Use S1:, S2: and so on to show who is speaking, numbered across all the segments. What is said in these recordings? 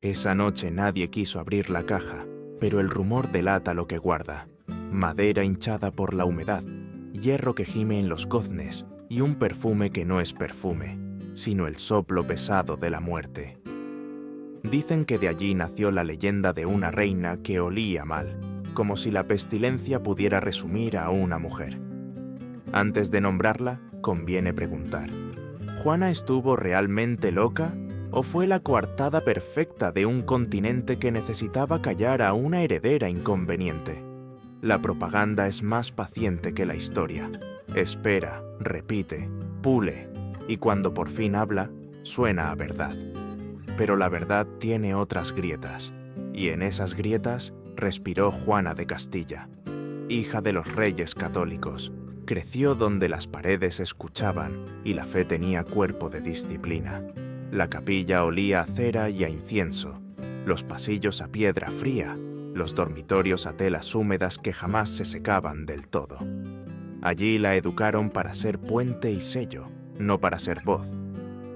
S1: Esa noche nadie quiso abrir la caja, pero el rumor delata lo que guarda. Madera hinchada por la humedad, hierro que gime en los goznes y un perfume que no es perfume, sino el soplo pesado de la muerte. Dicen que de allí nació la leyenda de una reina que olía mal, como si la pestilencia pudiera resumir a una mujer. Antes de nombrarla, conviene preguntar: ¿Juana estuvo realmente loca o fue la coartada perfecta de un continente que necesitaba callar a una heredera inconveniente? La propaganda es más paciente que la historia. Espera, repite, pule, y cuando por fin habla, suena a verdad. Pero la verdad tiene otras grietas, y en esas grietas respiró Juana de Castilla. Hija de los reyes católicos, creció donde las paredes escuchaban y la fe tenía cuerpo de disciplina. La capilla olía a cera y a incienso, los pasillos a piedra fría, los dormitorios a telas húmedas que jamás se secaban del todo. Allí la educaron para ser puente y sello, no para ser voz.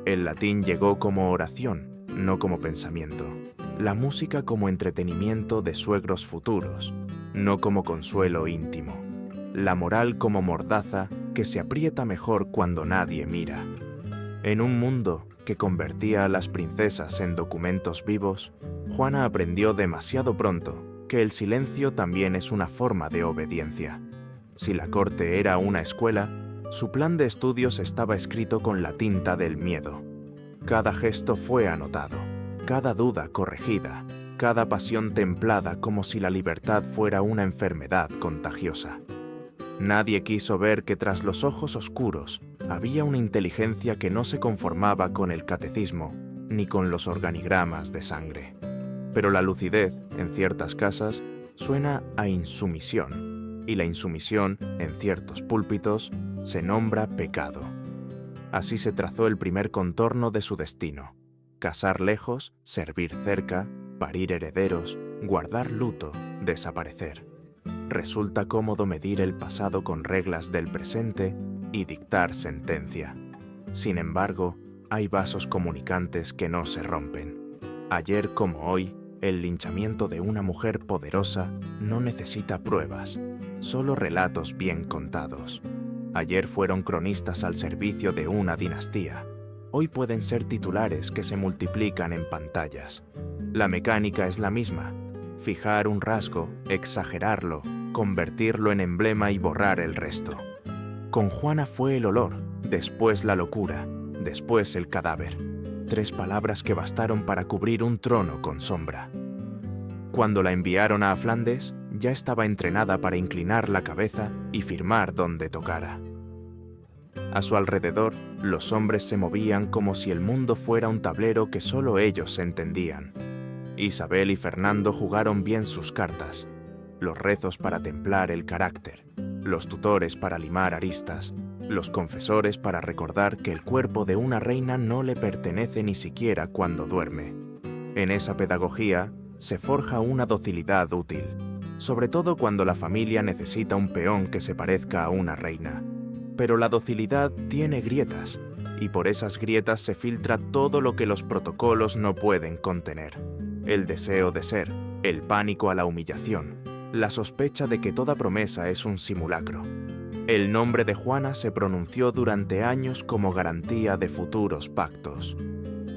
S1: El latín llegó como oración, no como pensamiento. La música como entretenimiento de suegros futuros, no como consuelo íntimo. La moral como mordaza que se aprieta mejor cuando nadie mira. En un mundo que convertía a las princesas en documentos vivos, Juana aprendió demasiado pronto que el silencio también es una forma de obediencia. Si la corte era una escuela, su plan de estudios estaba escrito con la tinta del miedo. Cada gesto fue anotado, cada duda corregida, cada pasión templada como si la libertad fuera una enfermedad contagiosa. Nadie quiso ver que tras los ojos oscuros había una inteligencia que no se conformaba con el catecismo ni con los organigramas de sangre. Pero la lucidez, en ciertas casas, suena a insumisión, y la insumisión, en ciertos púlpitos, se nombra pecado. Así se trazó el primer contorno de su destino: casar lejos, servir cerca, parir herederos, guardar luto, desaparecer. Resulta cómodo medir el pasado con reglas del presente y dictar sentencia. Sin embargo, hay vasos comunicantes que no se rompen. Ayer como hoy, el linchamiento de una mujer poderosa no necesita pruebas, solo relatos bien contados. Ayer fueron cronistas al servicio de una dinastía. Hoy pueden ser titulares que se multiplican en pantallas. La mecánica es la misma: fijar un rasgo, exagerarlo, convertirlo en emblema y borrar el resto. Con Juana fue el olor, después la locura, después el cadáver. 3 palabras que bastaron para cubrir un trono con sombra. Cuando la enviaron a Flandes, ya estaba entrenada para inclinar la cabeza y firmar donde tocara. A su alrededor, los hombres se movían como si el mundo fuera un tablero que solo ellos entendían. Isabel y Fernando jugaron bien sus cartas: los rezos para templar el carácter, los tutores para limar aristas, los confesores para recordar que el cuerpo de una reina no le pertenece ni siquiera cuando duerme. En esa pedagogía se forja una docilidad útil, sobre todo cuando la familia necesita un peón que se parezca a una reina. Pero la docilidad tiene grietas, y por esas grietas se filtra todo lo que los protocolos no pueden contener: el deseo de ser, el pánico a la humillación, la sospecha de que toda promesa es un simulacro. El nombre de Juana se pronunció durante años como garantía de futuros pactos.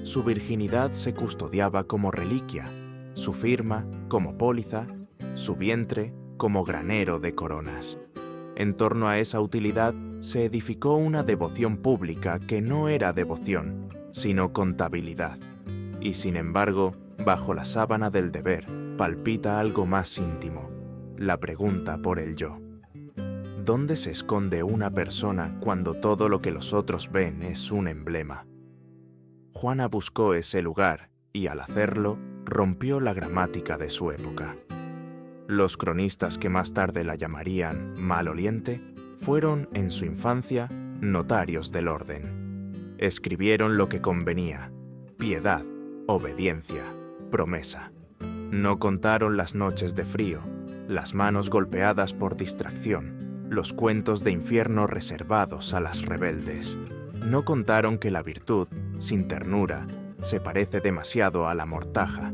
S1: Su virginidad se custodiaba como reliquia, su firma como póliza, su vientre como granero de coronas. En torno a esa utilidad se edificó una devoción pública que no era devoción, sino contabilidad. Y sin embargo, bajo la sábana del deber, palpita algo más íntimo: la pregunta por el yo. ¿Dónde se esconde una persona cuando todo lo que los otros ven es un emblema? Juana buscó ese lugar y, al hacerlo, rompió la gramática de su época. Los cronistas que más tarde la llamarían maloliente fueron, en su infancia, notarios del orden. Escribieron lo que convenía: piedad, obediencia, promesa. No contaron las noches de frío, las manos golpeadas por distracción, los cuentos de infierno reservados a las rebeldes. No contaron que la virtud, sin ternura, se parece demasiado a la mortaja.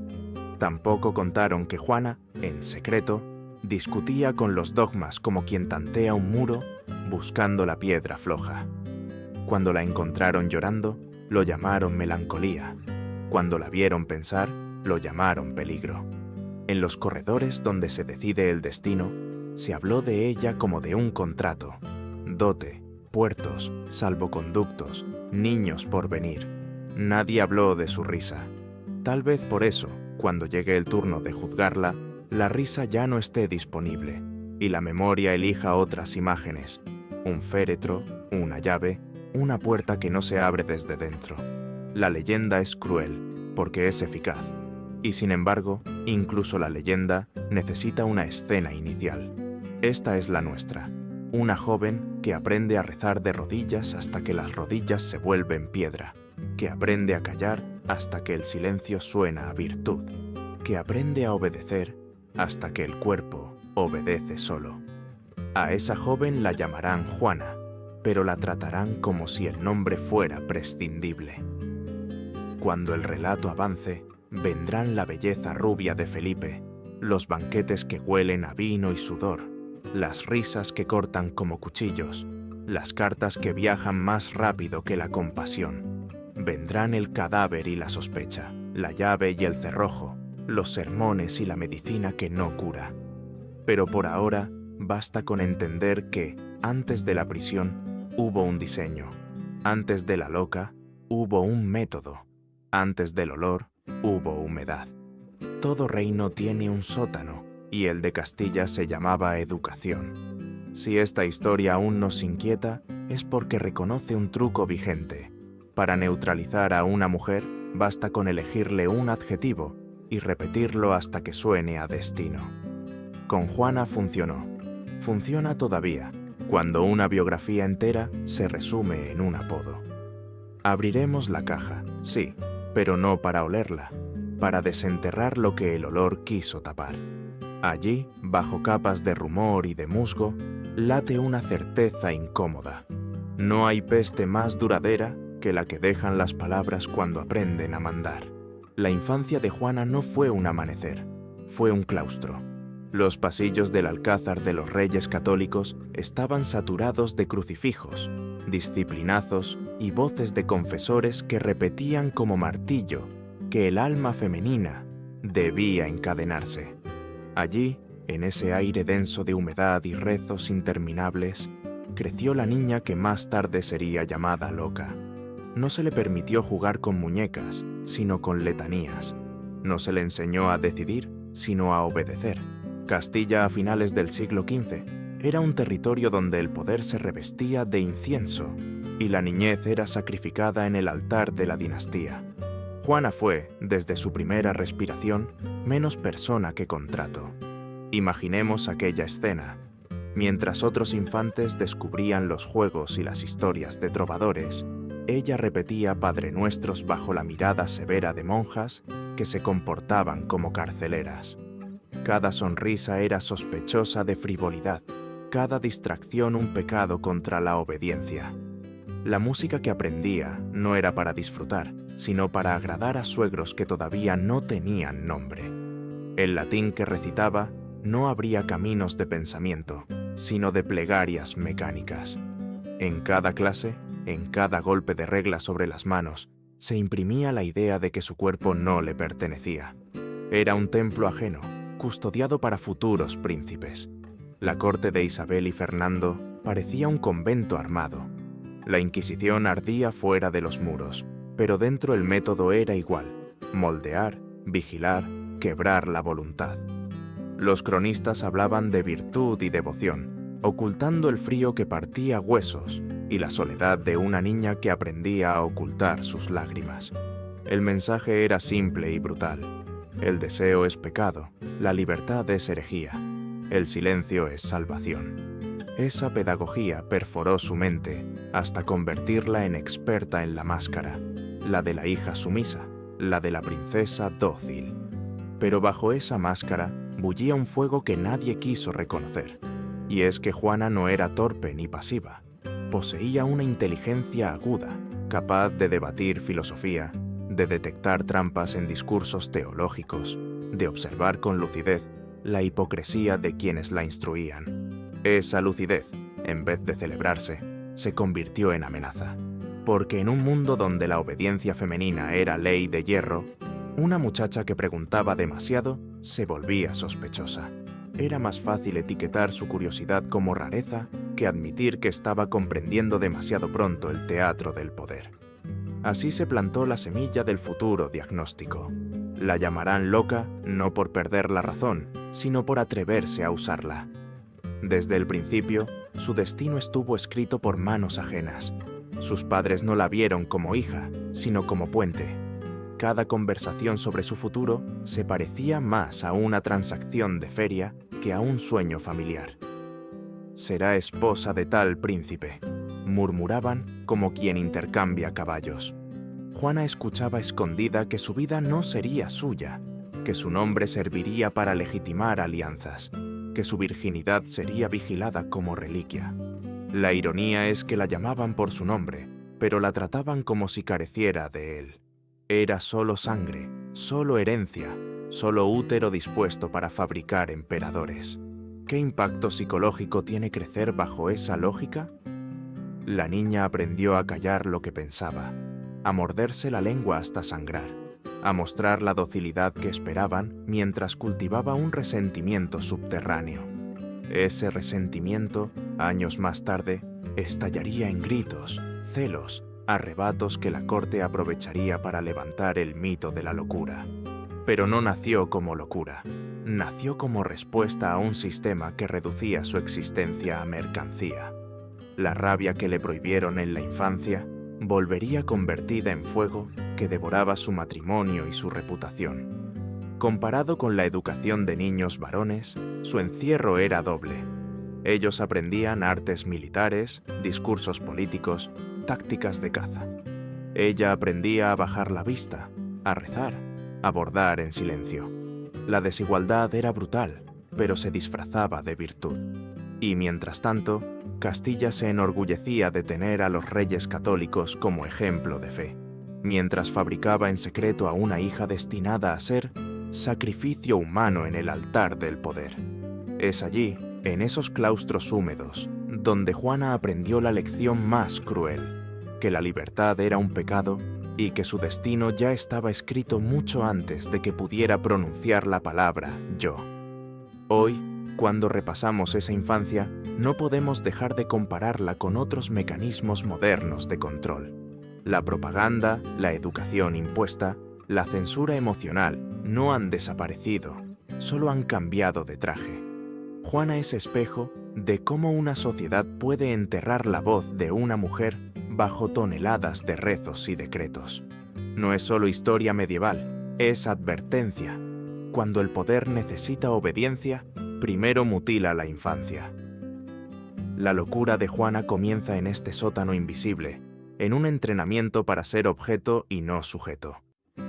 S1: Tampoco contaron que Juana, en secreto, discutía con los dogmas como quien tantea un muro buscando la piedra floja. Cuando la encontraron llorando, lo llamaron melancolía. Cuando la vieron pensar, lo llamaron peligro. En los corredores donde se decide el destino, se habló de ella como de un contrato. Dote, puertos, salvoconductos, niños por venir. Nadie habló de su risa. Tal vez por eso, cuando llegue el turno de juzgarla, la risa ya no esté disponible y la memoria elija otras imágenes. Un féretro, una llave, una puerta que no se abre desde dentro. La leyenda es cruel porque es eficaz. Y sin embargo, incluso la leyenda necesita una escena inicial. Esta es la nuestra. Una joven que aprende a rezar de rodillas hasta que las rodillas se vuelven piedra, que aprende a callar hasta que el silencio suena a virtud, que aprende a obedecer hasta que el cuerpo obedece solo. A esa joven la llamarán Juana, pero la tratarán como si el nombre fuera prescindible. Cuando el relato avance, vendrán la belleza rubia de Felipe, los banquetes que huelen a vino y sudor, las risas que cortan como cuchillos, las cartas que viajan más rápido que la compasión. Vendrán el cadáver y la sospecha, la llave y el cerrojo, los sermones y la medicina que no cura. Pero por ahora, basta con entender que, antes de la prisión, hubo un diseño. Antes de la loca, hubo un método. Antes del olor, hubo humedad. Todo reino tiene un sótano, y el de Castilla se llamaba educación. Si esta historia aún nos inquieta, es porque reconoce un truco vigente. Para neutralizar a una mujer, basta con elegirle un adjetivo y repetirlo hasta que suene a destino. Con Juana funcionó. Funciona todavía, cuando una biografía entera se resume en un apodo. Abriremos la caja, sí, pero no para olerla, para desenterrar lo que el olor quiso tapar. Allí, bajo capas de rumor y de musgo, late una certeza incómoda. No hay peste más duradera que la que dejan las palabras cuando aprenden a mandar. La infancia de Juana no fue un amanecer, fue un claustro. Los pasillos del Alcázar de los Reyes Católicos estaban saturados de crucifijos, disciplinazos y voces de confesores que repetían como martillo que el alma femenina debía encadenarse. Allí, en ese aire denso de humedad y rezos interminables, creció la niña que más tarde sería llamada loca. No se le permitió jugar con muñecas, sino con letanías. No se le enseñó a decidir, sino a obedecer. Castilla a finales del siglo XV era un territorio donde el poder se revestía de incienso y la niñez era sacrificada en el altar de la dinastía. Juana fue, desde su primera respiración, menos persona que contrato. Imaginemos aquella escena. Mientras otros infantes descubrían los juegos y las historias de trovadores, ella repetía padrenuestros bajo la mirada severa de monjas que se comportaban como carceleras. Cada sonrisa era sospechosa de frivolidad, cada distracción un pecado contra la obediencia. La música que aprendía no era para disfrutar, sino para agradar a suegros que todavía no tenían nombre. El latín que recitaba no abría caminos de pensamiento, sino de plegarias mecánicas. En cada clase, en cada golpe de regla sobre las manos, se imprimía la idea de que su cuerpo no le pertenecía. Era un templo ajeno, custodiado para futuros príncipes. La corte de Isabel y Fernando parecía un convento armado. La Inquisición ardía fuera de los muros, pero dentro el método era igual: moldear, vigilar, quebrar la voluntad. Los cronistas hablaban de virtud y devoción, ocultando el frío que partía huesos y la soledad de una niña que aprendía a ocultar sus lágrimas. El mensaje era simple y brutal. El deseo es pecado, la libertad es herejía, el silencio es salvación. Esa pedagogía perforó su mente hasta convertirla en experta en la máscara, la de la hija sumisa, la de la princesa dócil. Pero bajo esa máscara bullía un fuego que nadie quiso reconocer. Y es que Juana no era torpe ni pasiva. Poseía una inteligencia aguda, capaz de debatir filosofía, de detectar trampas en discursos teológicos, de observar con lucidez la hipocresía de quienes la instruían. Esa lucidez, en vez de celebrarse, se convirtió en amenaza, porque en un mundo donde la obediencia femenina era ley de hierro, una muchacha que preguntaba demasiado se volvía sospechosa. Era más fácil etiquetar su curiosidad como rareza que admitir que estaba comprendiendo demasiado pronto el teatro del poder. Así se plantó la semilla del futuro diagnóstico. La llamarán loca no por perder la razón, sino por atreverse a usarla. Desde el principio, su destino estuvo escrito por manos ajenas. Sus padres no la vieron como hija, sino como puente. Cada conversación sobre su futuro se parecía más a una transacción de feria que a un sueño familiar. «Será esposa de tal príncipe», murmuraban como quien intercambia caballos. Juana escuchaba escondida que su vida no sería suya, que su nombre serviría para legitimar alianzas, que su virginidad sería vigilada como reliquia. La ironía es que la llamaban por su nombre, pero la trataban como si careciera de él. Era solo sangre, solo herencia, solo útero dispuesto para fabricar emperadores. ¿Qué impacto psicológico tiene crecer bajo esa lógica? La niña aprendió a callar lo que pensaba, a morderse la lengua hasta sangrar, a mostrar la docilidad que esperaban mientras cultivaba un resentimiento subterráneo. Ese resentimiento, años más tarde, estallaría en gritos, celos, arrebatos que la corte aprovecharía para levantar el mito de la locura. Pero no nació como locura, nació como respuesta a un sistema que reducía su existencia a mercancía. La rabia que le prohibieron en la infancia volvería convertida en fuego que devoraba su matrimonio y su reputación. Comparado con la educación de niños varones, su encierro era doble. Ellos aprendían artes militares, discursos políticos, tácticas de caza. Ella aprendía a bajar la vista, a rezar, a bordar en silencio. La desigualdad era brutal, pero se disfrazaba de virtud. Y mientras tanto, Castilla se enorgullecía de tener a los reyes católicos como ejemplo de fe, mientras fabricaba en secreto a una hija destinada a ser sacrificio humano en el altar del poder. Es allí, en esos claustros húmedos, donde Juana aprendió la lección más cruel, que la libertad era un pecado y que su destino ya estaba escrito mucho antes de que pudiera pronunciar la palabra yo. Hoy, cuando repasamos esa infancia, no podemos dejar de compararla con otros mecanismos modernos de control. La propaganda, la educación impuesta, la censura emocional no han desaparecido, solo han cambiado de traje. Juana es espejo de cómo una sociedad puede enterrar la voz de una mujer bajo toneladas de rezos y decretos. No es solo historia medieval, es advertencia. Cuando el poder necesita obediencia, primero mutila la infancia. La locura de Juana comienza en este sótano invisible, en un entrenamiento para ser objeto y no sujeto.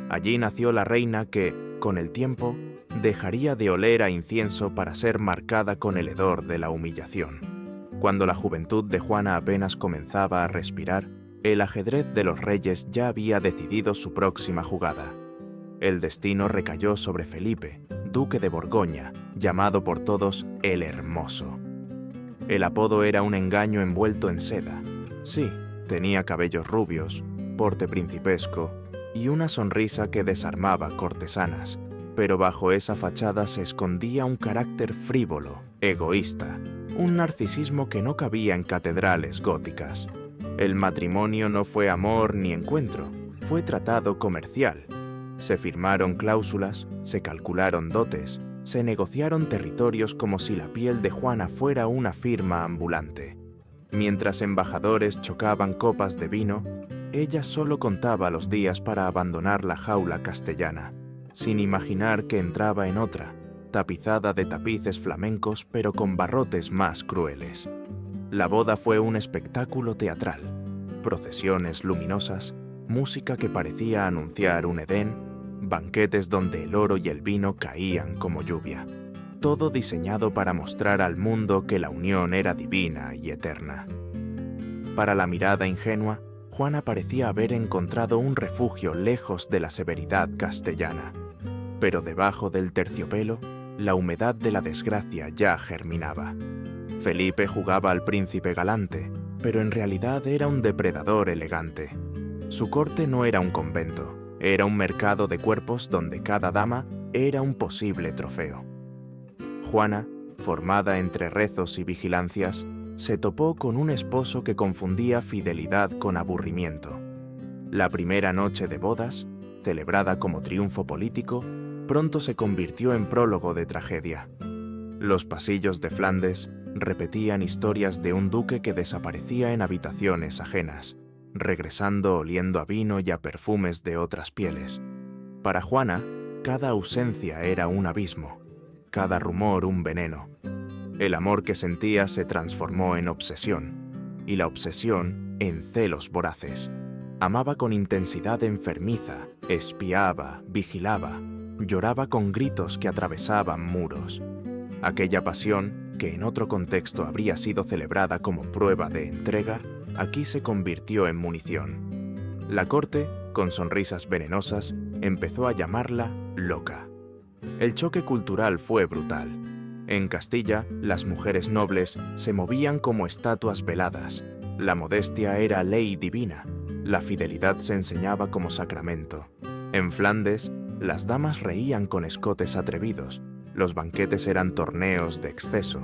S1: Allí nació la reina que, con el tiempo, dejaría de oler a incienso para ser marcada con el hedor de la humillación. Cuando la juventud de Juana apenas comenzaba a respirar, el ajedrez de los reyes ya había decidido su próxima jugada. El destino recayó sobre Felipe, duque de Borgoña, llamado por todos el Hermoso. El apodo era un engaño envuelto en seda. Sí, tenía cabellos rubios, porte principesco y una sonrisa que desarmaba cortesanas, pero bajo esa fachada se escondía un carácter frívolo, egoísta, un narcisismo que no cabía en catedrales góticas. El matrimonio no fue amor ni encuentro, fue tratado comercial. Se firmaron cláusulas, se calcularon dotes, se negociaron territorios como si la piel de Juana fuera una firma ambulante. Mientras embajadores chocaban copas de vino, ella solo contaba los días para abandonar la jaula castellana, sin imaginar que entraba en otra, tapizada de tapices flamencos pero con barrotes más crueles. La boda fue un espectáculo teatral, procesiones luminosas, música que parecía anunciar un Edén, banquetes donde el oro y el vino caían como lluvia. Todo diseñado para mostrar al mundo que la unión era divina y eterna. Para la mirada ingenua, Juana parecía haber encontrado un refugio lejos de la severidad castellana. Pero debajo del terciopelo, la humedad de la desgracia ya germinaba. Felipe jugaba al príncipe galante, pero en realidad era un depredador elegante. Su corte no era un convento, era un mercado de cuerpos donde cada dama era un posible trofeo. Juana, formada entre rezos y vigilancias, se topó con un esposo que confundía fidelidad con aburrimiento. La primera noche de bodas, celebrada como triunfo político, pronto se convirtió en prólogo de tragedia. Los pasillos de Flandes repetían historias de un duque que desaparecía en habitaciones ajenas, regresando oliendo a vino y a perfumes de otras pieles. Para Juana, cada ausencia era un abismo, cada rumor un veneno. El amor que sentía se transformó en obsesión, y la obsesión en celos voraces. Amaba con intensidad enfermiza, espiaba, vigilaba, lloraba con gritos que atravesaban muros. Aquella pasión, que en otro contexto habría sido celebrada como prueba de entrega, aquí se convirtió en munición. La corte, con sonrisas venenosas, empezó a llamarla loca. El choque cultural fue brutal. En Castilla, las mujeres nobles se movían como estatuas veladas. La modestia era ley divina. La fidelidad se enseñaba como sacramento. En Flandes, las damas reían con escotes atrevidos. Los banquetes eran torneos de exceso.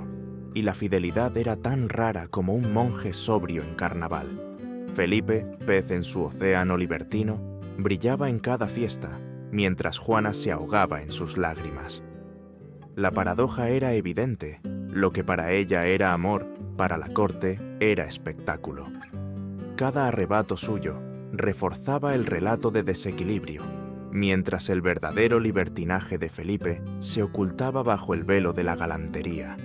S1: Y la fidelidad era tan rara como un monje sobrio en carnaval. Felipe, pez en su océano libertino, brillaba en cada fiesta, mientras Juana se ahogaba en sus lágrimas. La paradoja era evidente. Lo que para ella era amor, para la corte era espectáculo. Cada arrebato suyo reforzaba el relato de desequilibrio, mientras el verdadero libertinaje de Felipe se ocultaba bajo el velo de la galantería.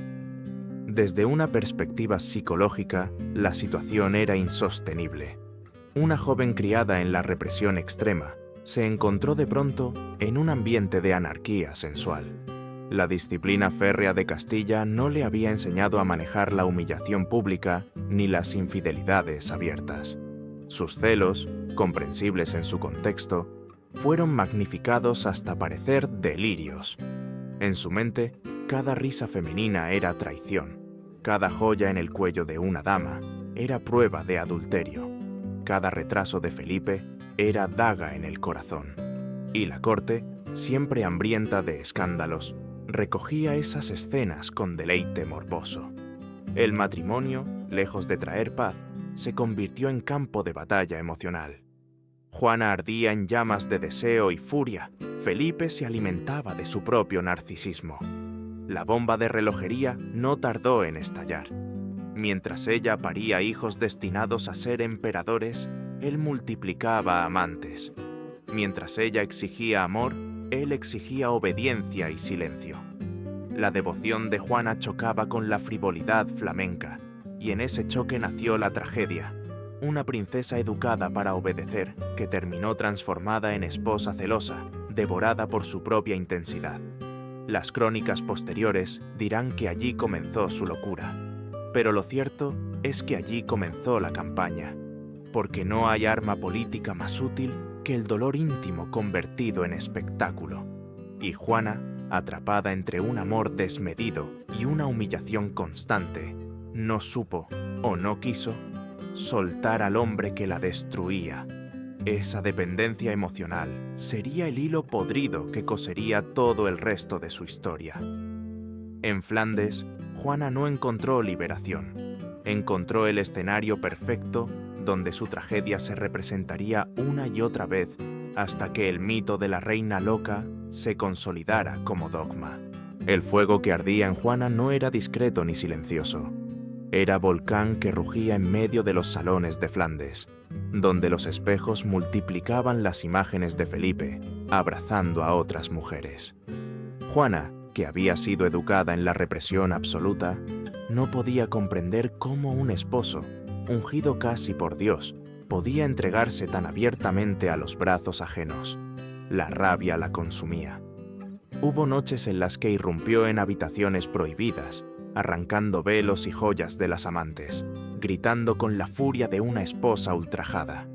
S1: Desde una perspectiva psicológica, la situación era insostenible. Una joven criada en la represión extrema se encontró de pronto en un ambiente de anarquía sensual. La disciplina férrea de Castilla no le había enseñado a manejar la humillación pública ni las infidelidades abiertas. Sus celos, comprensibles en su contexto, fueron magnificados hasta parecer delirios. En su mente, cada risa femenina era traición. Cada joya en el cuello de una dama era prueba de adulterio. Cada retraso de Felipe era daga en el corazón. Y la corte, siempre hambrienta de escándalos, recogía esas escenas con deleite morboso. El matrimonio, lejos de traer paz, se convirtió en campo de batalla emocional. Juana ardía en llamas de deseo y furia. Felipe se alimentaba de su propio narcisismo. La bomba de relojería no tardó en estallar. Mientras ella paría hijos destinados a ser emperadores, él multiplicaba amantes. Mientras ella exigía amor, él exigía obediencia y silencio. La devoción de Juana chocaba con la frivolidad flamenca, y en ese choque nació la tragedia. Una princesa educada para obedecer, que terminó transformada en esposa celosa, devorada por su propia intensidad. Las crónicas posteriores dirán que allí comenzó su locura. Pero lo cierto es que allí comenzó la campaña, porque no hay arma política más útil que el dolor íntimo convertido en espectáculo. Y Juana, atrapada entre un amor desmedido y una humillación constante, no supo, o no quiso, soltar al hombre que la destruía. Esa dependencia emocional sería el hilo podrido que cosería todo el resto de su historia. En Flandes, Juana no encontró liberación. Encontró el escenario perfecto donde su tragedia se representaría una y otra vez hasta que el mito de la reina loca se consolidara como dogma. El fuego que ardía en Juana no era discreto ni silencioso. Era volcán que rugía en medio de los salones de Flandes, donde los espejos multiplicaban las imágenes de Felipe, abrazando a otras mujeres. Juana, que había sido educada en la represión absoluta, no podía comprender cómo un esposo, ungido casi por Dios, podía entregarse tan abiertamente a los brazos ajenos. La rabia la consumía. Hubo noches en las que irrumpió en habitaciones prohibidas, arrancando velos y joyas de las amantes, gritando con la furia de una esposa ultrajada.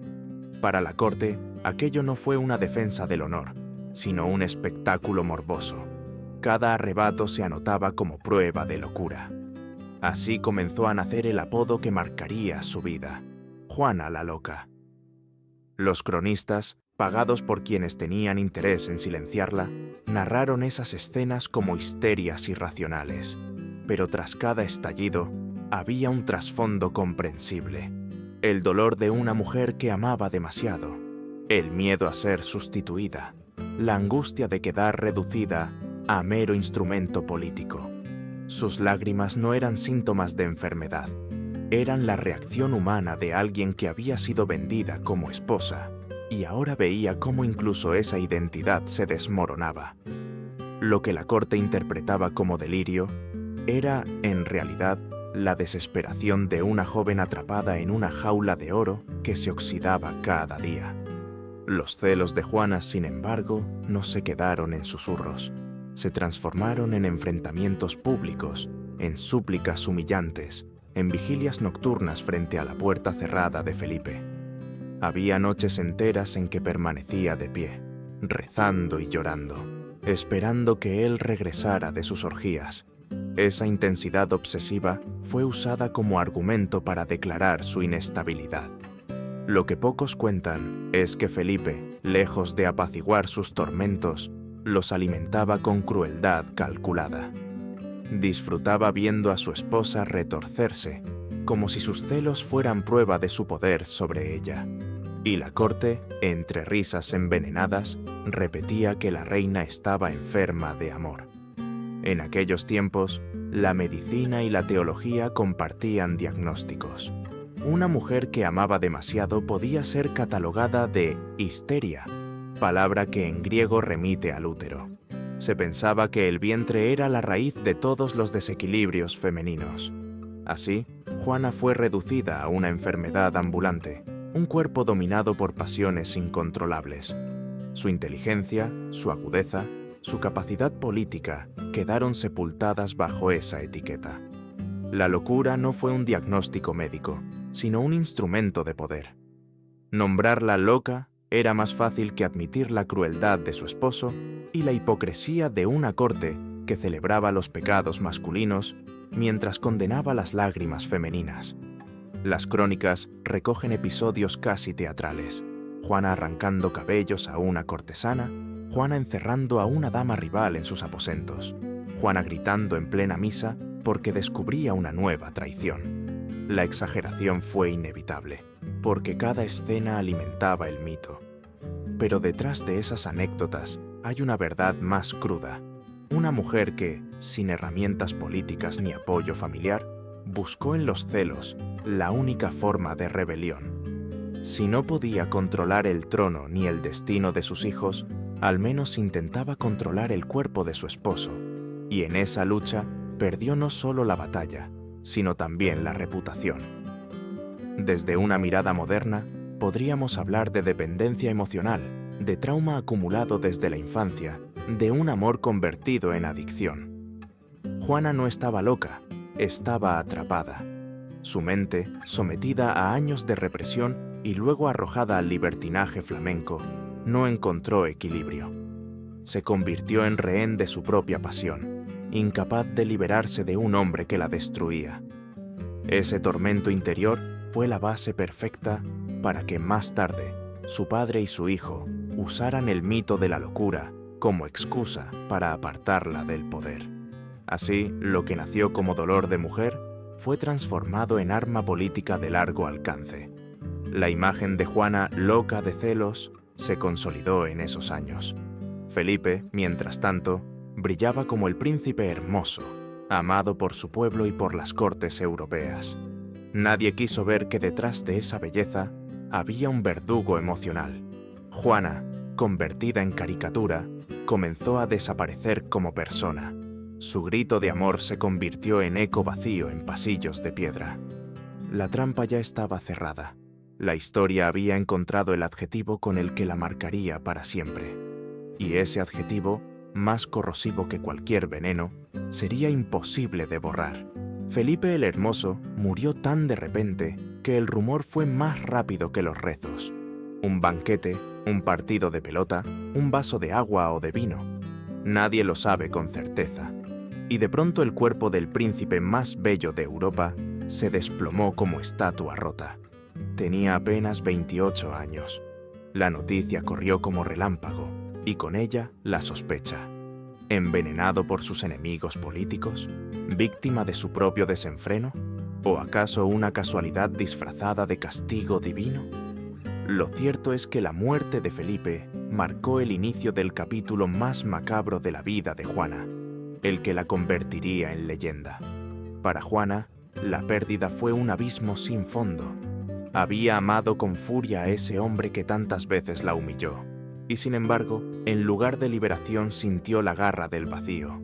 S1: Para la corte, aquello no fue una defensa del honor, sino un espectáculo morboso. Cada arrebato se anotaba como prueba de locura. Así comenzó a nacer el apodo que marcaría su vida: Juana la Loca. Los cronistas, pagados por quienes tenían interés en silenciarla, narraron esas escenas como histerias irracionales. Pero tras cada estallido, había un trasfondo comprensible: el dolor de una mujer que amaba demasiado, el miedo a ser sustituida, la angustia de quedar reducida a mero instrumento político. Sus lágrimas no eran síntomas de enfermedad, eran la reacción humana de alguien que había sido vendida como esposa y ahora veía cómo incluso esa identidad se desmoronaba. Lo que la corte interpretaba como delirio era, en realidad, la desesperación de una joven atrapada en una jaula de oro que se oxidaba cada día. Los celos de Juana, sin embargo, no se quedaron en susurros. Se transformaron en enfrentamientos públicos, en súplicas humillantes, en vigilias nocturnas frente a la puerta cerrada de Felipe. Había noches enteras en que permanecía de pie, rezando y llorando, esperando que él regresara de sus orgías. Esa intensidad obsesiva fue usada como argumento para declarar su inestabilidad. Lo que pocos cuentan es que Felipe, lejos de apaciguar sus tormentos, los alimentaba con crueldad calculada. Disfrutaba viendo a su esposa retorcerse, como si sus celos fueran prueba de su poder sobre ella. Y la corte, entre risas envenenadas, repetía que la reina estaba enferma de amor. En aquellos tiempos, la medicina y la teología compartían diagnósticos. Una mujer que amaba demasiado podía ser catalogada de histeria, palabra que en griego remite al útero. Se pensaba que el vientre era la raíz de todos los desequilibrios femeninos. Así, Juana fue reducida a una enfermedad ambulante, un cuerpo dominado por pasiones incontrolables. Su inteligencia, su agudeza, su capacidad política quedaron sepultadas bajo esa etiqueta. La locura no fue un diagnóstico médico, sino un instrumento de poder. Nombrarla loca era más fácil que admitir la crueldad de su esposo y la hipocresía de una corte que celebraba los pecados masculinos mientras condenaba las lágrimas femeninas. Las crónicas recogen episodios casi teatrales: Juana arrancando cabellos a una cortesana, Juana encerrando a una dama rival en sus aposentos, Juana gritando en plena misa porque descubría una nueva traición. La exageración fue inevitable, porque cada escena alimentaba el mito. Pero detrás de esas anécdotas hay una verdad más cruda. Una mujer que, sin herramientas políticas ni apoyo familiar, buscó en los celos la única forma de rebelión. Si no podía controlar el trono ni el destino de sus hijos, al menos intentaba controlar el cuerpo de su esposo, y en esa lucha perdió no solo la batalla, sino también la reputación. Desde una mirada moderna, podríamos hablar de dependencia emocional, de trauma acumulado desde la infancia, de un amor convertido en adicción. Juana no estaba loca, estaba atrapada. Su mente, sometida a años de represión y luego arrojada al libertinaje flamenco, no encontró equilibrio. Se convirtió en rehén de su propia pasión, incapaz de liberarse de un hombre que la destruía. Ese tormento interior fue la base perfecta para que más tarde su padre y su hijo usaran el mito de la locura como excusa para apartarla del poder. Así, lo que nació como dolor de mujer fue transformado en arma política de largo alcance. La imagen de Juana loca de celos se consolidó en esos años. Felipe, mientras tanto, brillaba como el príncipe hermoso, amado por su pueblo y por las cortes europeas. Nadie quiso ver que detrás de esa belleza había un verdugo emocional. Juana, convertida en caricatura, comenzó a desaparecer como persona. Su grito de amor se convirtió en eco vacío en pasillos de piedra. La trampa ya estaba cerrada. La historia había encontrado el adjetivo con el que la marcaría para siempre. Y ese adjetivo, más corrosivo que cualquier veneno, sería imposible de borrar. Felipe el Hermoso murió tan de repente que el rumor fue más rápido que los rezos. ¿Un banquete? ¿Un partido de pelota? ¿Un vaso de agua o de vino? Nadie lo sabe con certeza. Y de pronto el cuerpo del príncipe más bello de Europa se desplomó como estatua rota. Tenía apenas 28 años. La noticia corrió como relámpago, y con ella la sospecha. ¿Envenenado por sus enemigos políticos? ¿Víctima de su propio desenfreno? ¿O acaso una casualidad disfrazada de castigo divino? Lo cierto es que la muerte de Felipe marcó el inicio del capítulo más macabro de la vida de Juana, el que la convertiría en leyenda. Para Juana, la pérdida fue un abismo sin fondo. Había amado con furia a ese hombre que tantas veces la humilló, y sin embargo, en lugar de liberación sintió la garra del vacío.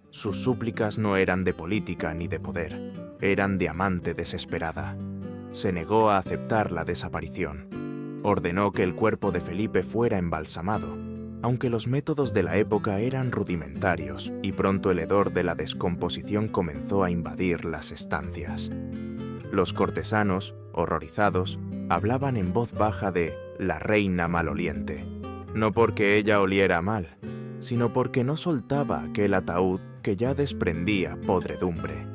S1: Sus súplicas no eran de política ni de poder, eran de amante desesperada. Se negó a aceptar la desaparición. Ordenó que el cuerpo de Felipe fuera embalsamado, aunque los métodos de la época eran rudimentarios y pronto el hedor de la descomposición comenzó a invadir las estancias. Los cortesanos, horrorizados, hablaban en voz baja de la reina maloliente, no porque ella oliera mal, sino porque no soltaba aquel ataúd que ya desprendía podredumbre.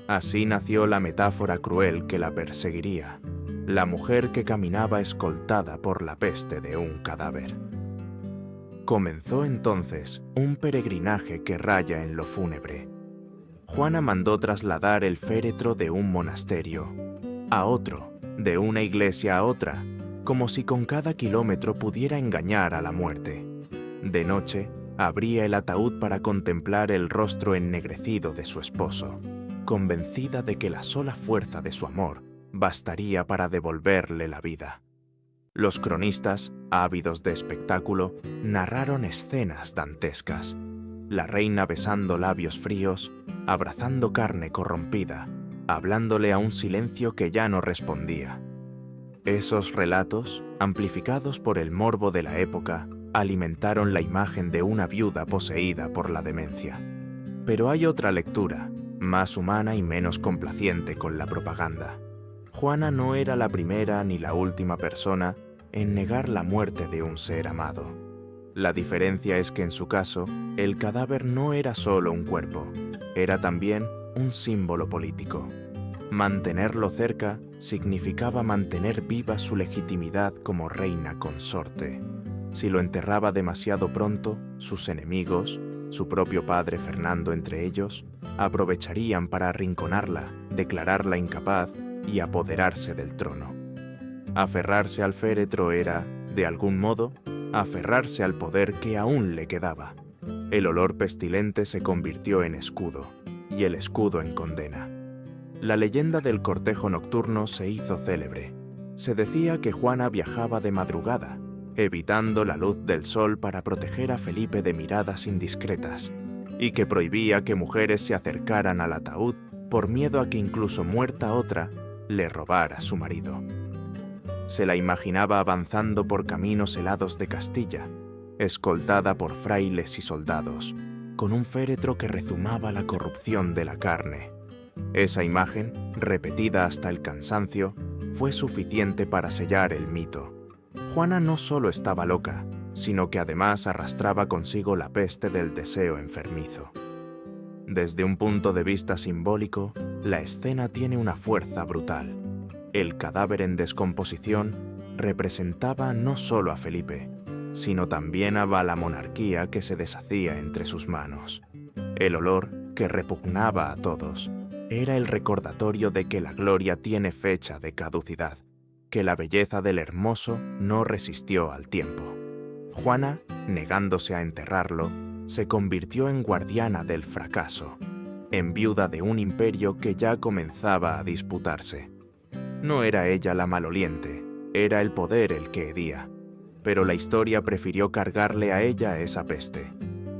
S1: Así nació la metáfora cruel que la perseguiría, la mujer que caminaba escoltada por la peste de un cadáver. Comenzó entonces un peregrinaje que raya en lo fúnebre. Juana mandó trasladar el féretro de un monasterio a otro, de una iglesia a otra, como si con cada kilómetro pudiera engañar a la muerte. De noche, abría el ataúd para contemplar el rostro ennegrecido de su esposo, convencida de que la sola fuerza de su amor bastaría para devolverle la vida. Los cronistas, ávidos de espectáculo, narraron escenas dantescas. La reina besando labios fríos, abrazando carne corrompida, hablándole a un silencio que ya no respondía. Esos relatos, amplificados por el morbo de la época, alimentaron la imagen de una viuda poseída por la demencia. Pero hay otra lectura, más humana y menos complaciente con la propaganda. Juana no era la primera ni la última persona en negar la muerte de un ser amado. La diferencia es que en su caso, el cadáver no era solo un cuerpo, era también un símbolo político. Mantenerlo cerca significaba mantener viva su legitimidad como reina consorte. Si lo enterraba demasiado pronto, sus enemigos, su propio padre Fernando entre ellos, aprovecharían para arrinconarla, declararla incapaz y apoderarse del trono. Aferrarse al féretro era, de algún modo, aferrarse al poder que aún le quedaba. El olor pestilente se convirtió en escudo, y el escudo en condena. La leyenda del cortejo nocturno se hizo célebre. Se decía que Juana viajaba de madrugada, evitando la luz del sol para proteger a Felipe de miradas indiscretas, y que prohibía que mujeres se acercaran al ataúd por miedo a que incluso muerta otra le robara a su marido. Se la imaginaba avanzando por caminos helados de Castilla, escoltada por frailes y soldados, con un féretro que rezumaba la corrupción de la carne. Esa imagen, repetida hasta el cansancio, fue suficiente para sellar el mito. Juana no solo estaba loca, sino que además arrastraba consigo la peste del deseo enfermizo. Desde un punto de vista simbólico, la escena tiene una fuerza brutal. El cadáver en descomposición representaba no solo a Felipe, sino también a la monarquía que se deshacía entre sus manos. El olor, que repugnaba a todos, era el recordatorio de que la gloria tiene fecha de caducidad, que la belleza del hermoso no resistió al tiempo. Juana, negándose a enterrarlo, se convirtió en guardiana del fracaso, en viuda de un imperio que ya comenzaba a disputarse. No era ella la maloliente, era el poder el que hedía, pero la historia prefirió cargarle a ella esa peste.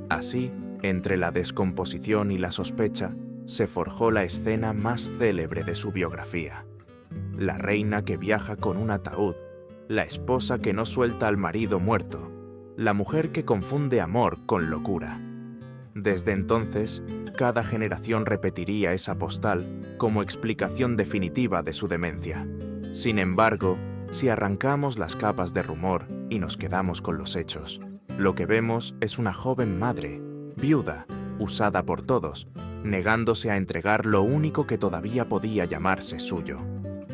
S1: Así, entre la descomposición y la sospecha, se forjó la escena más célebre de su biografía. La reina que viaja con un ataúd, la esposa que no suelta al marido muerto, la mujer que confunde amor con locura. Desde entonces, cada generación repetiría esa postal como explicación definitiva de su demencia. Sin embargo, Si arrancamos las capas de rumor y nos quedamos con los hechos, lo que vemos es una joven madre, viuda, usada por todos, negándose a entregar lo único que todavía podía llamarse suyo,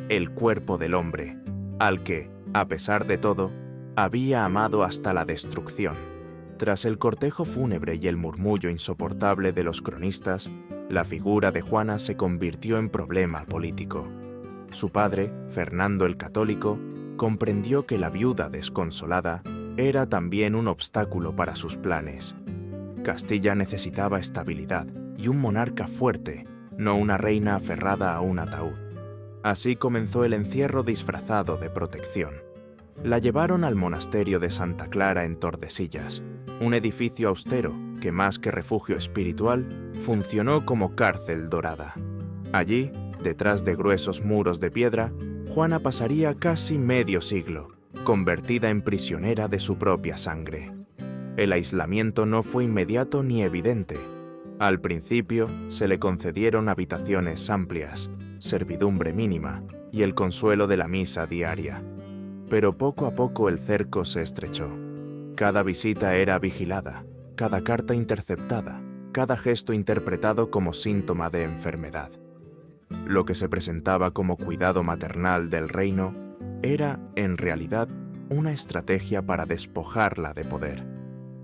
S1: el cuerpo del hombre, al que, a pesar de todo, había amado hasta la destrucción. Tras el cortejo fúnebre y el murmullo insoportable de los cronistas, la figura de Juana se convirtió en problema político. Su padre, Fernando el Católico, comprendió que la viuda desconsolada era también un obstáculo para sus planes. Castilla necesitaba estabilidad y un monarca fuerte, no una reina aferrada a un ataúd. Así comenzó el encierro disfrazado de protección. La llevaron al monasterio de Santa Clara en Tordesillas, un edificio austero que más que refugio espiritual, funcionó como cárcel dorada. Allí, detrás de gruesos muros de piedra, Juana pasaría casi medio siglo, convertida en prisionera de su propia sangre. El aislamiento no fue inmediato ni evidente. Al principio se le concedieron habitaciones amplias, servidumbre mínima y el consuelo de la misa diaria. Pero poco a poco el cerco se estrechó. Cada visita era vigilada, cada carta interceptada, cada gesto interpretado como síntoma de enfermedad. Lo que se presentaba como cuidado maternal del reino era, en realidad, una estrategia para despojarla de poder.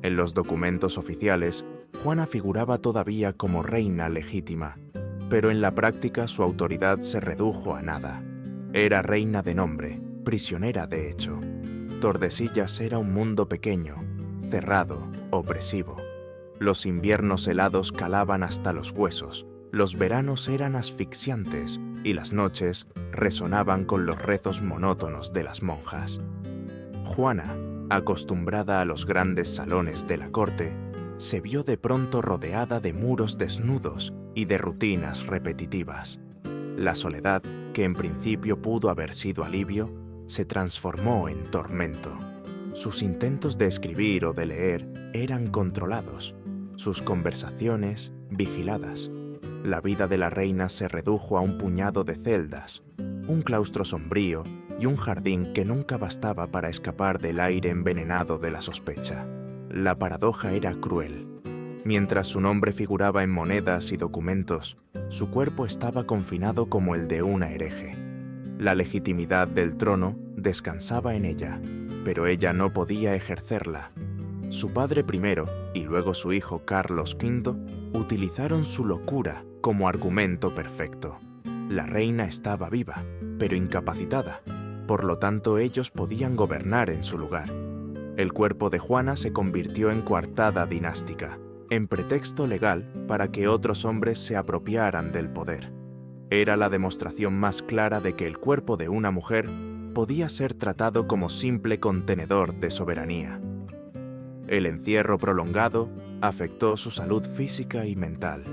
S1: En los documentos oficiales, Juana figuraba todavía como reina legítima, pero en la práctica su autoridad se redujo a nada. Era reina de nombre, prisionera de hecho. Tordesillas era un mundo pequeño, cerrado, opresivo. Los inviernos helados calaban hasta los huesos, los veranos eran asfixiantes y las noches resonaban con los rezos monótonos de las monjas. Juana, acostumbrada a los grandes salones de la corte, se vio de pronto rodeada de muros desnudos y de rutinas repetitivas. La soledad, que en principio pudo haber sido alivio, se transformó en tormento. Sus intentos de escribir o de leer eran controlados, sus conversaciones vigiladas. La vida de la reina se redujo a un puñado de celdas, un claustro sombrío y un jardín que nunca bastaba para escapar del aire envenenado de la sospecha. La paradoja era cruel. Mientras su nombre figuraba en monedas y documentos, su cuerpo estaba confinado como el de una hereje. La legitimidad del trono descansaba en ella, pero ella no podía ejercerla. Su padre primero y luego su hijo Carlos V utilizaron su locura como argumento perfecto. La reina estaba viva, pero incapacitada. Por lo tanto, ellos podían gobernar en su lugar. El cuerpo de Juana se convirtió en coartada dinástica, en pretexto legal para que otros hombres se apropiaran del poder. Era la demostración más clara de que el cuerpo de una mujer podía ser tratado como simple contenedor de soberanía. El encierro prolongado afectó su salud física y mental.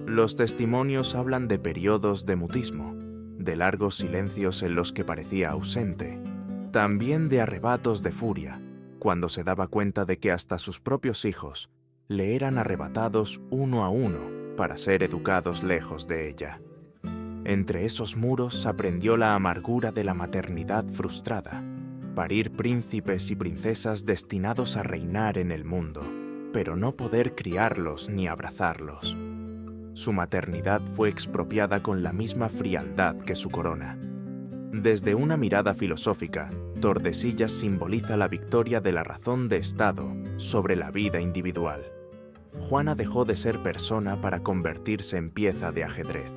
S1: Los testimonios hablan de periodos de mutismo, de largos silencios en los que parecía ausente, también de arrebatos de furia, cuando se daba cuenta de que hasta sus propios hijos le eran arrebatados uno a uno para ser educados lejos de ella. Entre esos muros aprendió la amargura de la maternidad frustrada, parir príncipes y princesas destinados a reinar en el mundo, pero no poder criarlos ni abrazarlos. Su maternidad fue expropiada con la misma frialdad que su corona. Desde una mirada filosófica, Tordesillas simboliza la victoria de la razón de Estado sobre la vida individual. Juana dejó de ser persona para convertirse en pieza de ajedrez.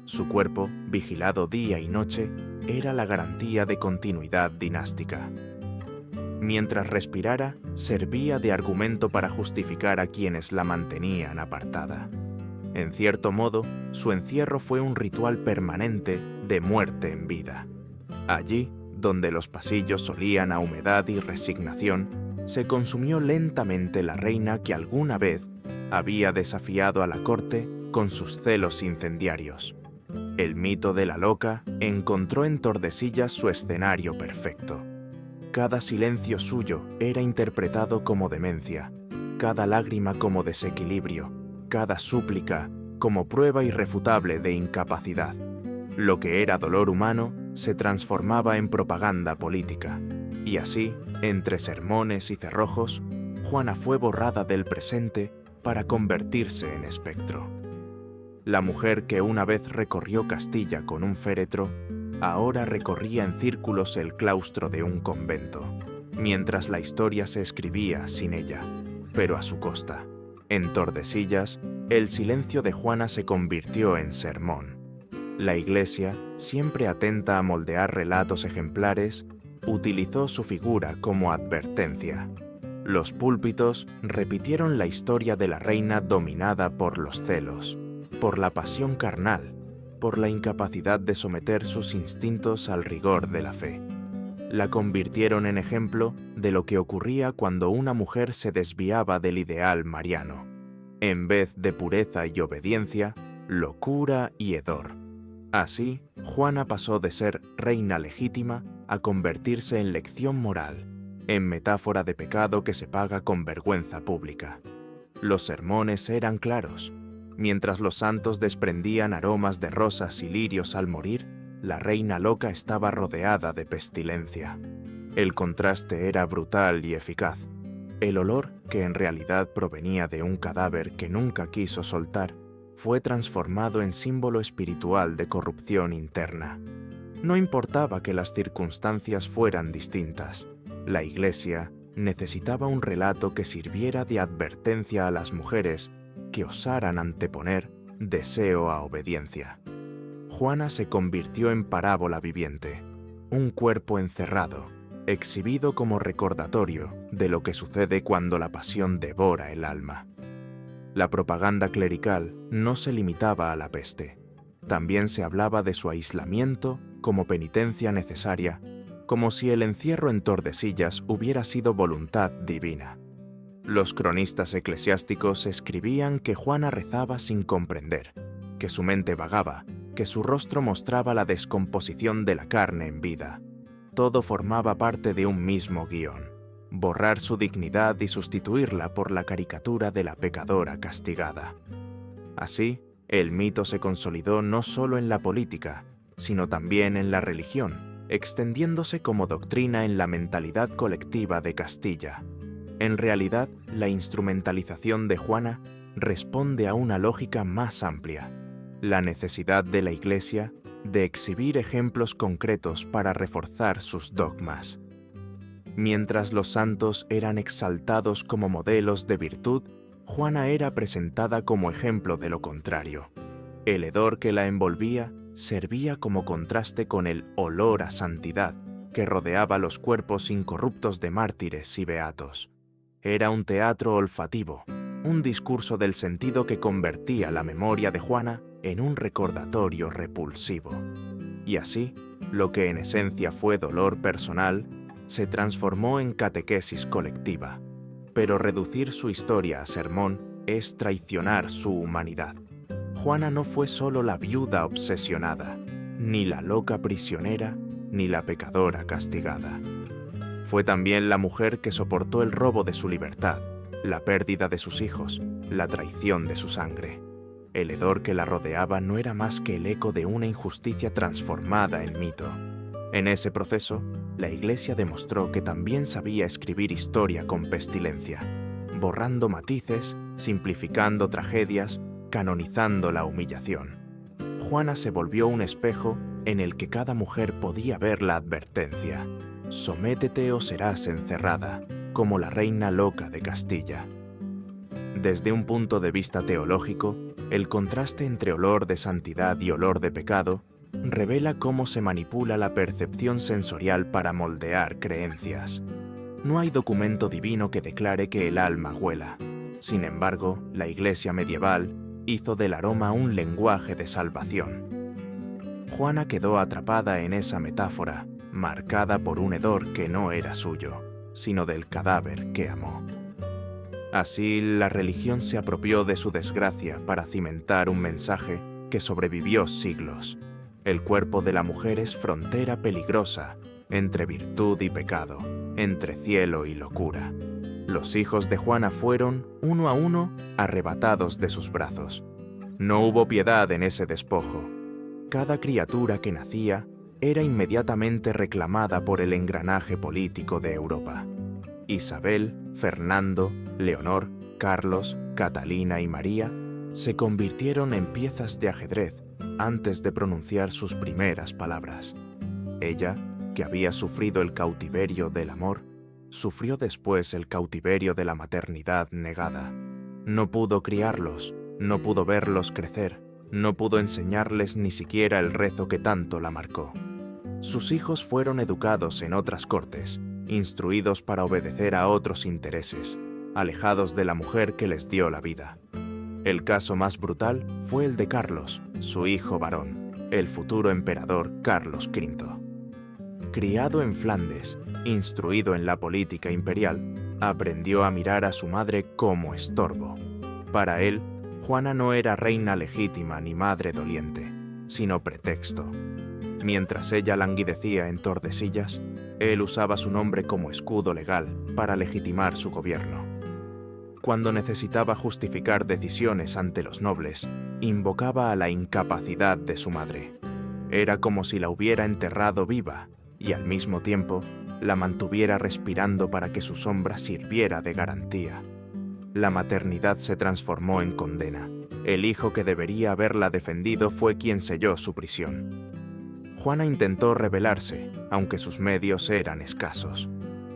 S1: Su cuerpo, vigilado día y noche, era la garantía de continuidad dinástica. Mientras respirara, servía de argumento para justificar a quienes la mantenían apartada. En cierto modo, su encierro fue un ritual permanente de muerte en vida. Allí, donde los pasillos olían a humedad y resignación, se consumió lentamente la reina que alguna vez había desafiado a la corte con sus celos incendiarios. El mito de la loca encontró en Tordesillas su escenario perfecto. Cada silencio suyo era interpretado como demencia, cada lágrima como desequilibrio, cada súplica como prueba irrefutable de incapacidad. Lo que era dolor humano se transformaba en propaganda política, y así, entre sermones y cerrojos, Juana fue borrada del presente para convertirse en espectro. La mujer que una vez recorrió Castilla con un féretro, ahora recorría en círculos el claustro de un convento, mientras la historia se escribía sin ella, pero a su costa. En Tordesillas, el silencio de Juana se convirtió en sermón. La Iglesia, siempre atenta a moldear relatos ejemplares, utilizó su figura como advertencia. Los púlpitos repitieron la historia de la reina dominada por los celos, por la pasión carnal, por la incapacidad de someter sus instintos al rigor de la fe. La convirtieron en ejemplo de lo que ocurría cuando una mujer se desviaba del ideal mariano. En vez de pureza y obediencia, locura y hedor. Así, Juana pasó de ser reina legítima a convertirse en lección moral, en metáfora de pecado que se paga con vergüenza pública. Los sermones eran claros. Mientras los santos desprendían aromas de rosas y lirios al morir, la reina loca estaba rodeada de pestilencia. El contraste era brutal y eficaz. El olor, que en realidad provenía de un cadáver que nunca quiso soltar, fue transformado en símbolo espiritual de corrupción interna. No importaba que las circunstancias fueran distintas. La Iglesia necesitaba un relato que sirviera de advertencia a las mujeres que osaran anteponer deseo a obediencia. Juana se convirtió en parábola viviente, un cuerpo encerrado, exhibido como recordatorio de lo que sucede cuando la pasión devora el alma. La propaganda clerical no se limitaba a la peste. También se hablaba de su aislamiento como penitencia necesaria, como si el encierro en Tordesillas hubiera sido voluntad divina. Los cronistas eclesiásticos escribían que Juana rezaba sin comprender, que su mente vagaba, que su rostro mostraba la descomposición de la carne en vida. Todo formaba parte de un mismo guión: borrar su dignidad y sustituirla por la caricatura de la pecadora castigada. Así, el mito se consolidó no solo en la política, sino también en la religión, extendiéndose como doctrina en la mentalidad colectiva de Castilla. En realidad, la instrumentalización de Juana responde a una lógica más amplia: la necesidad de la Iglesia de exhibir ejemplos concretos para reforzar sus dogmas. Mientras los santos eran exaltados como modelos de virtud, Juana era presentada como ejemplo de lo contrario. El hedor que la envolvía servía como contraste con el olor a santidad que rodeaba los cuerpos incorruptos de mártires y beatos. Era un teatro olfativo, un discurso del sentido que convertía la memoria de Juana en un recordatorio repulsivo. Y así, lo que en esencia fue dolor personal, se transformó en catequesis colectiva. Pero reducir su historia a sermón es traicionar su humanidad. Juana no fue solo la viuda obsesionada, ni la loca prisionera, ni la pecadora castigada. Fue también la mujer que soportó el robo de su libertad, la pérdida de sus hijos, la traición de su sangre. El hedor que la rodeaba no era más que el eco de una injusticia transformada en mito. En ese proceso, la Iglesia demostró que también sabía escribir historia con pestilencia, borrando matices, simplificando tragedias, canonizando la humillación. Juana se volvió un espejo en el que cada mujer podía ver la advertencia: sométete o serás encerrada, como la reina loca de Castilla. Desde un punto de vista teológico, el contraste entre olor de santidad y olor de pecado revela cómo se manipula la percepción sensorial para moldear creencias. No hay documento divino que declare que el alma huela. Sin embargo, la Iglesia medieval hizo del aroma un lenguaje de salvación. Juana quedó atrapada en esa metáfora, marcada por un hedor que no era suyo, sino del cadáver que amó. Así, la religión se apropió de su desgracia para cimentar un mensaje que sobrevivió siglos. El cuerpo de la mujer es frontera peligrosa entre virtud y pecado, entre cielo y locura. Los hijos de Juana fueron, uno a uno, arrebatados de sus brazos. No hubo piedad en ese despojo. Cada criatura que nacía era inmediatamente reclamada por el engranaje político de Europa. Isabel, Fernando, Leonor, Carlos, Catalina y María se convirtieron en piezas de ajedrez antes de pronunciar sus primeras palabras. Ella, que había sufrido el cautiverio del amor, sufrió después el cautiverio de la maternidad negada. No pudo criarlos, no pudo verlos crecer, no pudo enseñarles ni siquiera el rezo que tanto la marcó. Sus hijos fueron educados en otras cortes, instruidos para obedecer a otros intereses, alejados de la mujer que les dio la vida. El caso más brutal fue el de Carlos, su hijo varón, el futuro emperador Carlos V. Criado en Flandes, instruido en la política imperial, aprendió a mirar a su madre como estorbo. Para él, Juana no era reina legítima ni madre doliente, sino pretexto. Mientras ella languidecía en Tordesillas, él usaba su nombre como escudo legal para legitimar su gobierno. Cuando necesitaba justificar decisiones ante los nobles, invocaba a la incapacidad de su madre. Era como si la hubiera enterrado viva y al mismo tiempo la mantuviera respirando para que su sombra sirviera de garantía. La maternidad se transformó en condena. El hijo que debería haberla defendido fue quien selló su prisión. Juana intentó rebelarse, aunque sus medios eran escasos.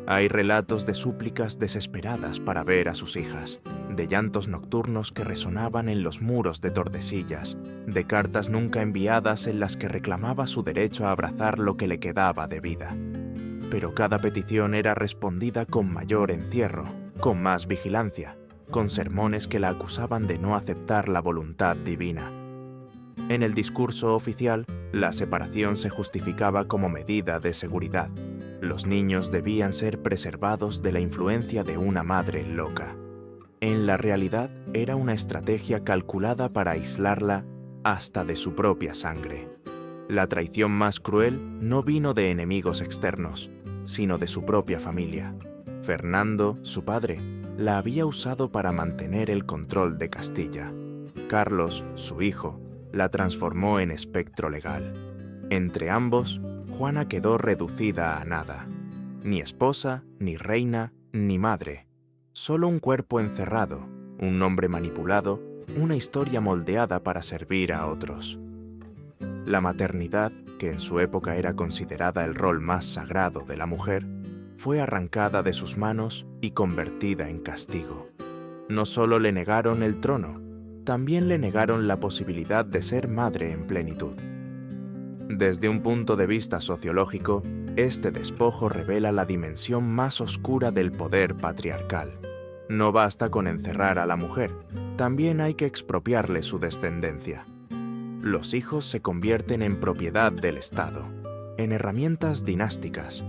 S1: Hay relatos de súplicas desesperadas para ver a sus hijas, de llantos nocturnos que resonaban en los muros de Tordesillas, de cartas nunca enviadas en las que reclamaba su derecho a abrazar lo que le quedaba de vida. Pero cada petición era respondida con mayor encierro, con más vigilancia, con sermones que la acusaban de no aceptar la voluntad divina. En el discurso oficial, la separación se justificaba como medida de seguridad. Los niños debían ser preservados de la influencia de una madre loca. En la realidad, era una estrategia calculada para aislarla hasta de su propia sangre. La traición más cruel no vino de enemigos externos, sino de su propia familia. Fernando, su padre, la había usado para mantener el control de Castilla. Carlos, su hijo, la transformó en espectro legal. Entre ambos, Juana quedó reducida a nada. Ni esposa, ni reina, ni madre. Solo un cuerpo encerrado, un nombre manipulado, una historia moldeada para servir a otros. La maternidad, que en su época era considerada el rol más sagrado de la mujer, fue arrancada de sus manos y convertida en castigo. No solo le negaron el trono, también le negaron la posibilidad de ser madre en plenitud. Desde un punto de vista sociológico, este despojo revela la dimensión más oscura del poder patriarcal. No basta con encerrar a la mujer, también hay que expropiarle su descendencia. Los hijos se convierten en propiedad del Estado, en herramientas dinásticas.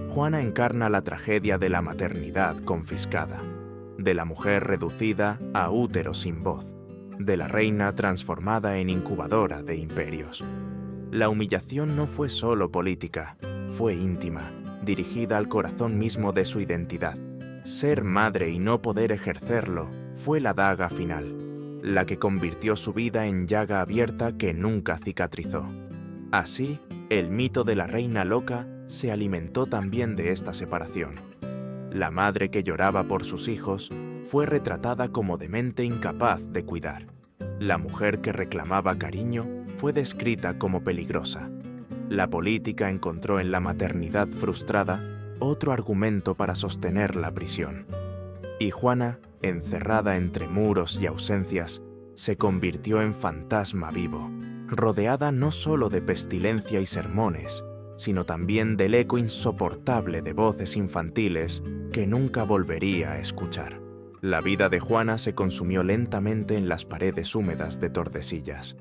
S1: Juana encarna la tragedia de la maternidad confiscada, de la mujer reducida a útero sin voz, de la reina transformada en incubadora de imperios. La humillación no fue solo política, fue íntima, dirigida al corazón mismo de su identidad. Ser madre y no poder ejercerlo fue la daga final, la que convirtió su vida en llaga abierta que nunca cicatrizó. Así, el mito de la reina loca se alimentó también de esta separación. La madre que lloraba por sus hijos fue retratada como demente incapaz de cuidar. La mujer que reclamaba cariño fue descrita como peligrosa. La política encontró en la maternidad frustrada otro argumento para sostener la prisión. Y Juana, encerrada entre muros y ausencias, se convirtió en fantasma vivo, rodeada no solo de pestilencia y sermones, sino también del eco insoportable de voces infantiles que nunca volvería a escuchar. La vida de Juana se consumió lentamente en las paredes húmedas de Tordesillas.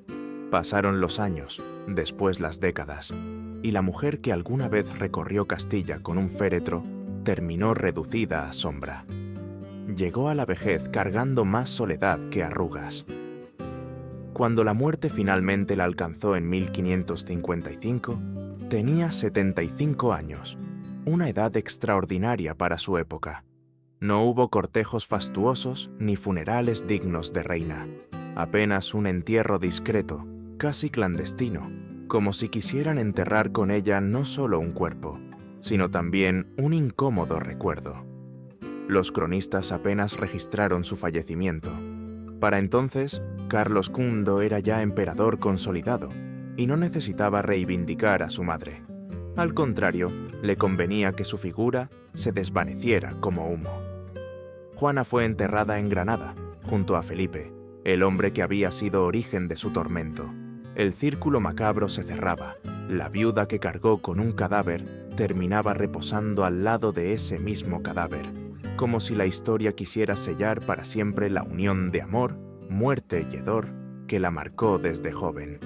S1: Pasaron los años, después las décadas, y la mujer que alguna vez recorrió Castilla con un féretro terminó reducida a sombra. Llegó a la vejez cargando más soledad que arrugas. Cuando la muerte finalmente la alcanzó en 1555, tenía 75 años, una edad extraordinaria para su época. No hubo cortejos fastuosos ni funerales dignos de reina, apenas un entierro discreto, casi clandestino, como si quisieran enterrar con ella no solo un cuerpo, sino también un incómodo recuerdo. Los cronistas apenas registraron su fallecimiento. Para entonces, Carlos V era ya emperador consolidado y no necesitaba reivindicar a su madre. Al contrario, le convenía que su figura se desvaneciera como humo. Juana fue enterrada en Granada, junto a Felipe, el hombre que había sido origen de su tormento. El círculo macabro se cerraba. La viuda que cargó con un cadáver terminaba reposando al lado de ese mismo cadáver, como si la historia quisiera sellar para siempre la unión de amor, muerte y hedor que la marcó desde joven.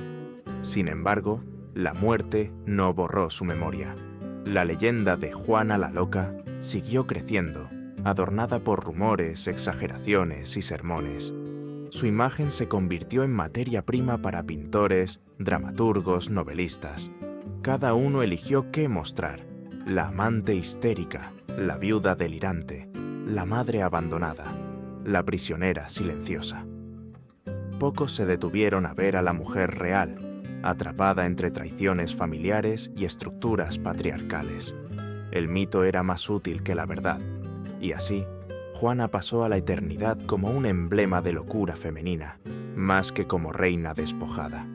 S1: Sin embargo, la muerte no borró su memoria. La leyenda de Juana la Loca siguió creciendo, adornada por rumores, exageraciones y sermones. Su imagen se convirtió en materia prima para pintores, dramaturgos, novelistas. Cada uno eligió qué mostrar: la amante histérica, la viuda delirante, la madre abandonada, la prisionera silenciosa. Pocos se detuvieron a ver a la mujer real, atrapada entre traiciones familiares y estructuras patriarcales. El mito era más útil que la verdad, y así, Juana pasó a la eternidad como un emblema de locura femenina, más que como reina despojada.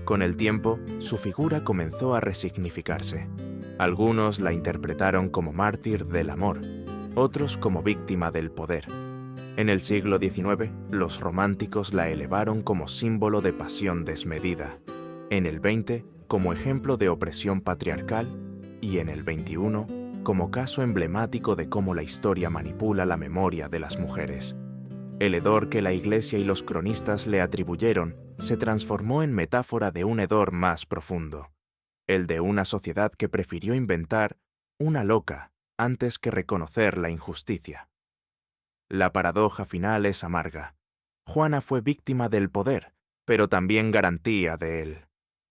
S1: Con el tiempo, su figura comenzó a resignificarse. Algunos la interpretaron como mártir del amor, otros como víctima del poder. En el siglo XIX, los románticos la elevaron como símbolo de pasión desmedida. En el XX, como ejemplo de opresión patriarcal, y en el XXI, como caso emblemático de cómo la historia manipula la memoria de las mujeres. El hedor que la Iglesia y los cronistas le atribuyeron se transformó en metáfora de un hedor más profundo, el de una sociedad que prefirió inventar una loca antes que reconocer la injusticia. La paradoja final es amarga. Juana fue víctima del poder, pero también garantía de él.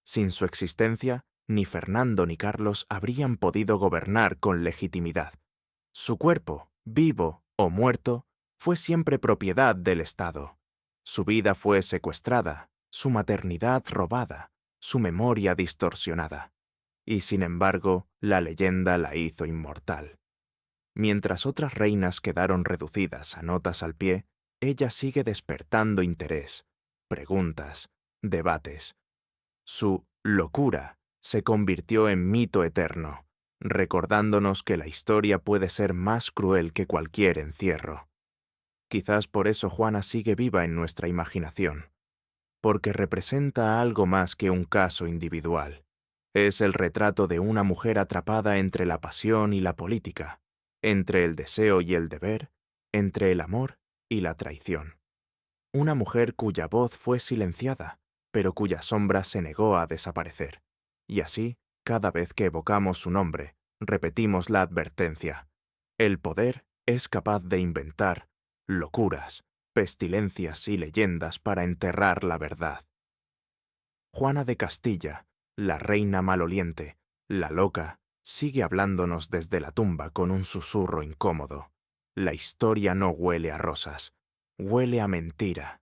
S1: Sin su existencia, ni Fernando ni Carlos habrían podido gobernar con legitimidad. Su cuerpo, vivo o muerto, fue siempre propiedad del Estado. Su vida fue secuestrada, su maternidad robada, su memoria distorsionada. Y sin embargo, la leyenda la hizo inmortal. Mientras otras reinas quedaron reducidas a notas al pie, ella sigue despertando interés, preguntas, debates. Su locura se convirtió en mito eterno, recordándonos que la historia puede ser más cruel que cualquier encierro. Quizás por eso Juana sigue viva en nuestra imaginación, porque representa algo más que un caso individual. Es el retrato de una mujer atrapada entre la pasión y la política, entre el deseo y el deber, entre el amor y la traición. Una mujer cuya voz fue silenciada, pero cuya sombra se negó a desaparecer. Y así, cada vez que evocamos su nombre, repetimos la advertencia: el poder es capaz de inventar locuras, pestilencias y leyendas para enterrar la verdad. Juana de Castilla, la reina maloliente, la loca, sigue hablándonos desde la tumba con un susurro incómodo. La historia no huele a rosas, huele a mentira.